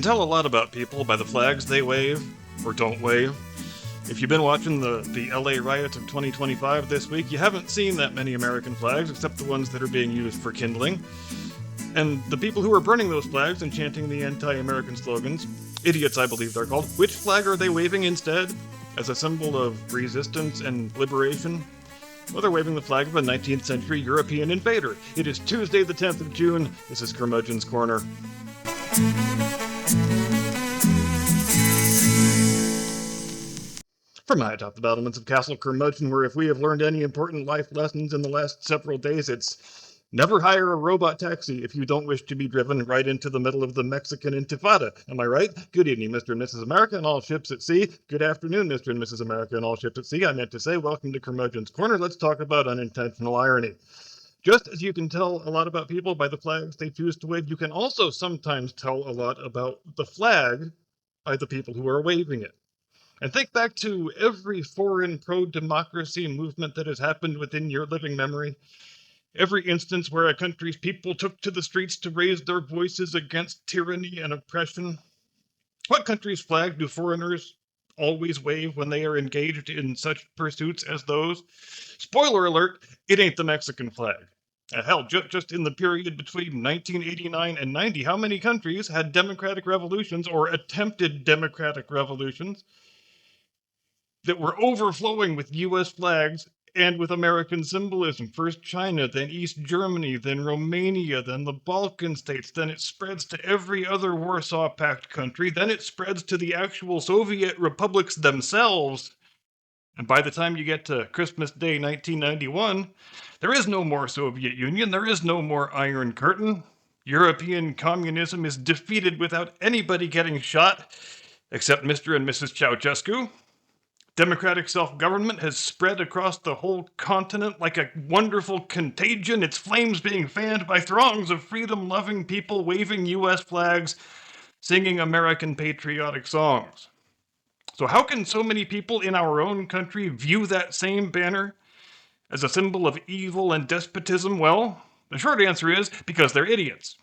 tell a lot about people by the flags they wave or don't wave. If you've been watching the LA riots of 2025 this week, you haven't seen that many American flags except the ones that are being used for kindling. And the people who are burning those flags and chanting the anti-American slogans, idiots I believe they're called, which flag are they waving instead? As a symbol of resistance and liberation? Well, they're waving the flag of a 19th century European invader. It is Tuesday the 10th of June. This is Curmudgeon's Corner. From high atop the battlements of Castle Curmudgeon, where if we have learned any important life lessons in the last several days, it's never hire a robot taxi if you don't wish to be driven right into the middle of the Mexican Intifada. Am I right? Good evening, Mr. and Mrs. America and all ships at sea. Good afternoon, Mr. and Mrs. America and all ships at sea. I meant to say, welcome to Curmudgeon's Corner. Let's talk about unintentional irony. Just as you can tell a lot about people by the flags they choose to wave, you can also sometimes tell a lot about the flag by the people who are waving it. And think back to every foreign pro-democracy movement that has happened within your living memory. Every instance where a country's people took to the streets to raise their voices against tyranny and oppression. What country's flag do foreigners always wave when they are engaged in such pursuits as those? Spoiler alert, it ain't the Mexican flag. Hell, just in the period between 1989 and 90, how many countries had democratic revolutions or attempted democratic revolutions that were overflowing with U.S. flags and with American symbolism? First China, then East Germany, then Romania, then the Balkan states, then it spreads to every other Warsaw Pact country, then it spreads to the actual Soviet republics themselves. And by the time you get to Christmas Day 1991, there is no more Soviet Union, there is no more Iron Curtain. European communism is defeated without anybody getting shot, except Mr. and Mrs. Ceausescu. Democratic self-government has spread across the whole continent like a wonderful contagion, its flames being fanned by throngs of freedom-loving people waving U.S. flags, singing American patriotic songs. So how can so many people in our own country view that same banner as a symbol of evil and despotism? Well, the short answer is because they're idiots.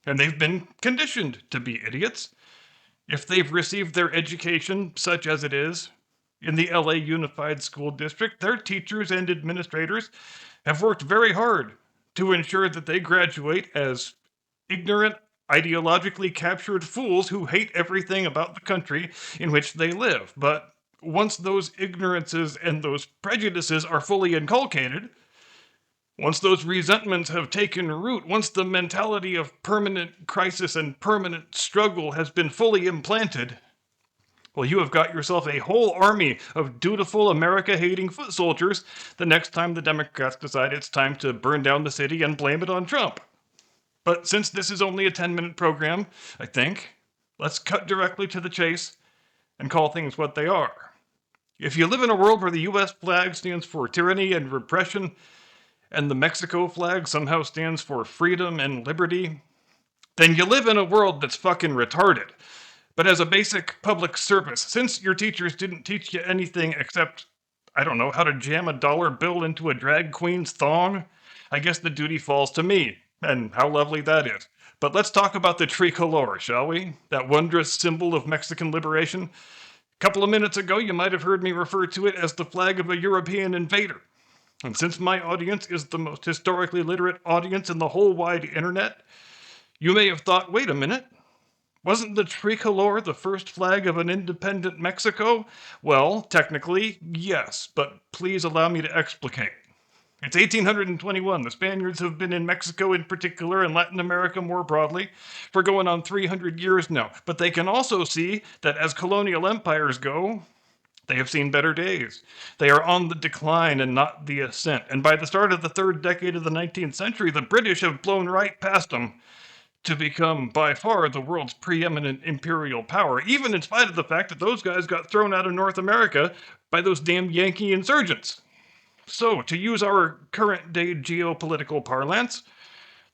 And they've been conditioned to be idiots. If they've received their education, such as it is, in the LA Unified School District, their teachers and administrators have worked very hard to ensure that they graduate as ignorant, ideologically captured fools who hate everything about the country in which they live. But once those ignorances and those prejudices are fully inculcated, once those resentments have taken root, once the mentality of permanent crisis and permanent struggle has been fully implanted, well, you have got yourself a whole army of dutiful America-hating foot soldiers the next time the Democrats decide it's time to burn down the city and blame it on Trump. But since this is only a 10-minute program, I think, let's cut directly to the chase and call things what they are. If you live in a world where the U.S. flag stands for tyranny and repression, and the Mexico flag somehow stands for freedom and liberty, then you live in a world that's fucking retarded. But as a basic public service, since your teachers didn't teach you anything except, I don't know, how to jam a dollar bill into a drag queen's thong, I guess the duty falls to me, and how lovely that is. But let's talk about the tricolor, shall we? That wondrous symbol of Mexican liberation. A couple of minutes ago, you might have heard me refer to it as the flag of a European invader. And since my audience is the most historically literate audience in the whole wide internet, you may have thought, wait a minute, wasn't the tricolor the first flag of an independent Mexico? Well, technically, yes, but please allow me to explicate. It's 1821. The Spaniards have been in Mexico in particular, and Latin America more broadly, for going on 300 years now. But they can also see that as colonial empires go, they have seen better days. They are on the decline and not the ascent. And by the start of the third decade of the 19th century, the British have blown right past them to become by far the world's preeminent imperial power, even in spite of the fact that those guys got thrown out of North America by those damn Yankee insurgents. So, to use our current day geopolitical parlance,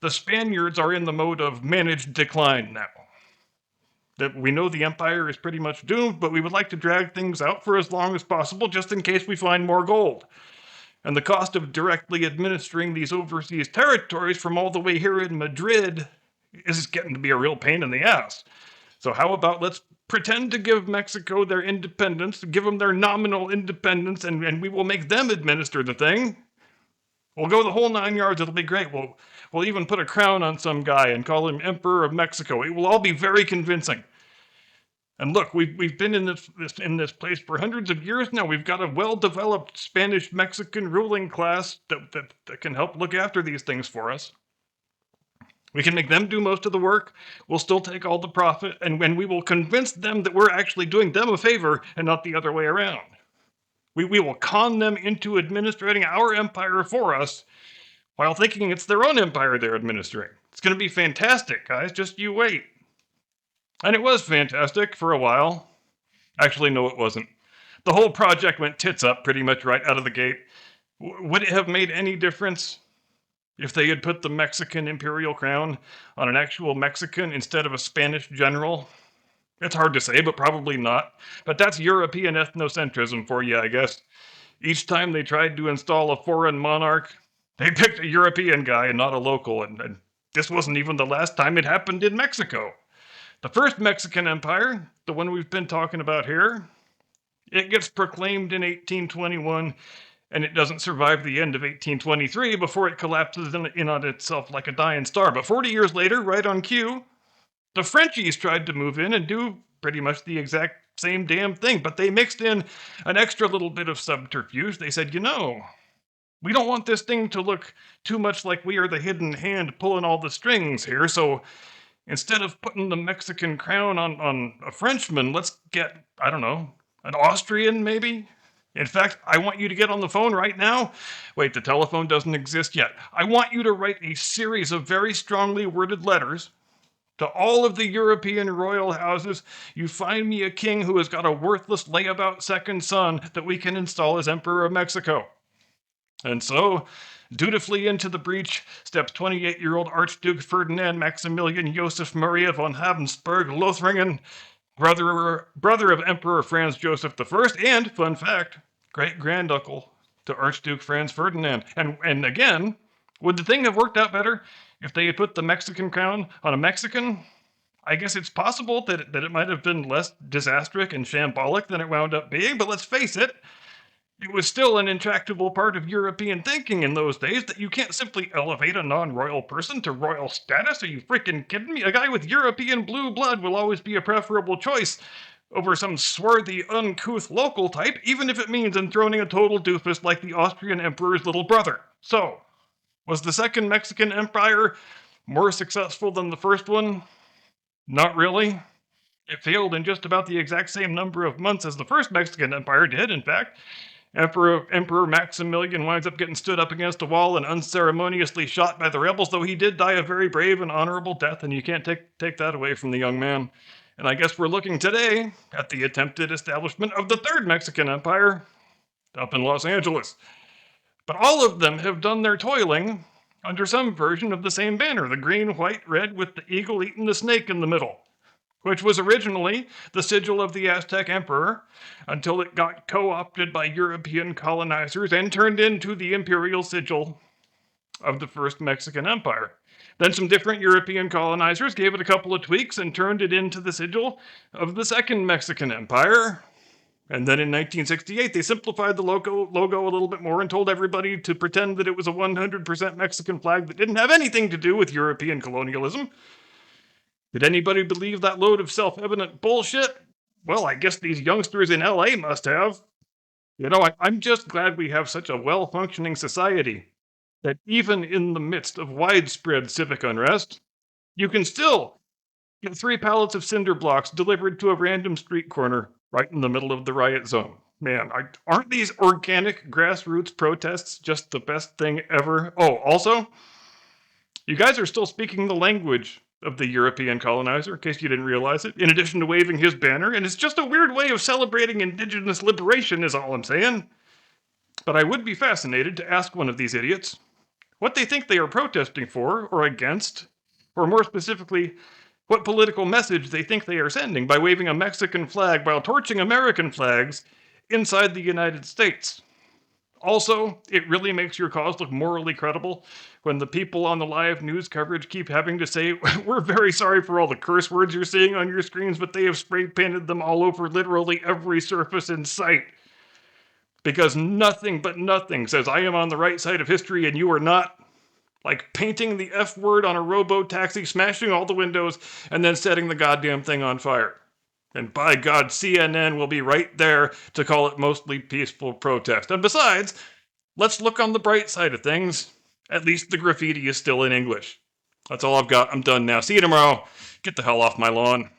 the Spaniards are in the mode of managed decline now. That we know the empire is pretty much doomed, but we would like to drag things out for as long as possible just in case we find more gold. And the cost of directly administering these overseas territories from all the way here in Madrid is getting to be a real pain in the ass. So how about let's pretend to give Mexico their independence, give them their nominal independence, and we will make them administer the thing. We'll go the whole 9 yards. It'll be great. We'll even put a crown on some guy and call him Emperor of Mexico. It will all be very convincing. And look, we've been in this place for hundreds of years now. We've got a well-developed Spanish-Mexican ruling class that can help look after these things for us. We can make them do most of the work. We'll still take all the profit, and when we will convince them that we're actually doing them a favor and not the other way around. We will con them into administrating our empire for us while thinking it's their own empire they're administering. It's going to be fantastic, guys. Just you wait. And it was fantastic for a while. Actually, no, it wasn't. The whole project went tits up pretty much right out of the gate. Would it have made any difference if they had put the Mexican imperial crown on an actual Mexican instead of a Spanish general? It's hard to say, but probably not. But that's European ethnocentrism for you, I guess. Each time they tried to install a foreign monarch, they picked a European guy and not a local, and this wasn't even the last time it happened in Mexico. The first Mexican Empire, the one we've been talking about here, it gets proclaimed in 1821, and it doesn't survive the end of 1823 before it collapses in on itself like a dying star. But 40 years later, right on cue, the Frenchies tried to move in and do pretty much the exact same damn thing, but they mixed in an extra little bit of subterfuge. They said, we don't want this thing to look too much like we are the hidden hand pulling all the strings here, so instead of putting the Mexican crown on a Frenchman, let's get, I don't know, an Austrian maybe? In fact, I want you to get on the phone right now. Wait, the telephone doesn't exist yet. I want you to write a series of very strongly worded letters to all of the European royal houses. You find me a king who has got a worthless layabout second son that we can install as Emperor of Mexico. And so, dutifully into the breach steps 28-year-old Archduke Ferdinand Maximilian Joseph Maria von Habsburg Lothringen, brother of Emperor Franz Joseph I, and, fun fact, great-granduncle to Archduke Franz Ferdinand. And again, would the thing have worked out better if they had put the Mexican crown on a Mexican? I guess it's possible that it might have been less disastrous and shambolic than it wound up being, but let's face it, it was still an intractable part of European thinking in those days that you can't simply elevate a non-royal person to royal status. Are you freaking kidding me? A guy with European blue blood will always be a preferable choice over some swarthy, uncouth local type, even if it means enthroning a total doofus like the Austrian emperor's little brother. So, was the second Mexican empire more successful than the first one? Not really. It failed in just about the exact same number of months as the first Mexican empire did, in fact. Emperor Maximilian winds up getting stood up against a wall and unceremoniously shot by the rebels, though he did die a very brave and honorable death, and you can't take that away from the young man. And I guess we're looking today at the attempted establishment of the third Mexican empire up in Los Angeles. But all of them have done their toiling under some version of the same banner, the green, white, red with the eagle eating the snake in the middle, which was originally the sigil of the Aztec emperor until it got co-opted by European colonizers and turned into the imperial sigil of the first Mexican empire. Then some different European colonizers gave it a couple of tweaks and turned it into the sigil of the second Mexican empire. And then in 1968, they simplified the logo a little bit more and told everybody to pretend that it was a 100% Mexican flag that didn't have anything to do with European colonialism. Did anybody believe that load of self-evident bullshit? Well, I guess these youngsters in LA must have. I'm just glad we have such a well-functioning society that even in the midst of widespread civic unrest, you can still get 3 pallets of cinder blocks delivered to a random street corner right in the middle of the riot zone. Man, aren't these organic grassroots protests just the best thing ever? Oh, also, you guys are still speaking the language of the European colonizer, in case you didn't realize it, in addition to waving his banner, and it's just a weird way of celebrating indigenous liberation is all I'm saying. But I would be fascinated to ask one of these idiots what they think they are protesting for or against, or more specifically, what political message they think they are sending by waving a Mexican flag while torching American flags inside the United States. Also, it really makes your cause look morally credible when the people on the live news coverage keep having to say, we're very sorry for all the curse words you're seeing on your screens, but they have spray painted them all over literally every surface in sight. Because nothing but nothing says I am on the right side of history and you are not. Like painting the F word on a robo-taxi, smashing all the windows, and then setting the goddamn thing on fire. And by God, CNN will be right there to call it mostly peaceful protest. And besides, let's look on the bright side of things. At least the graffiti is still in English. That's all I've got. I'm done now. See you tomorrow. Get the hell off my lawn.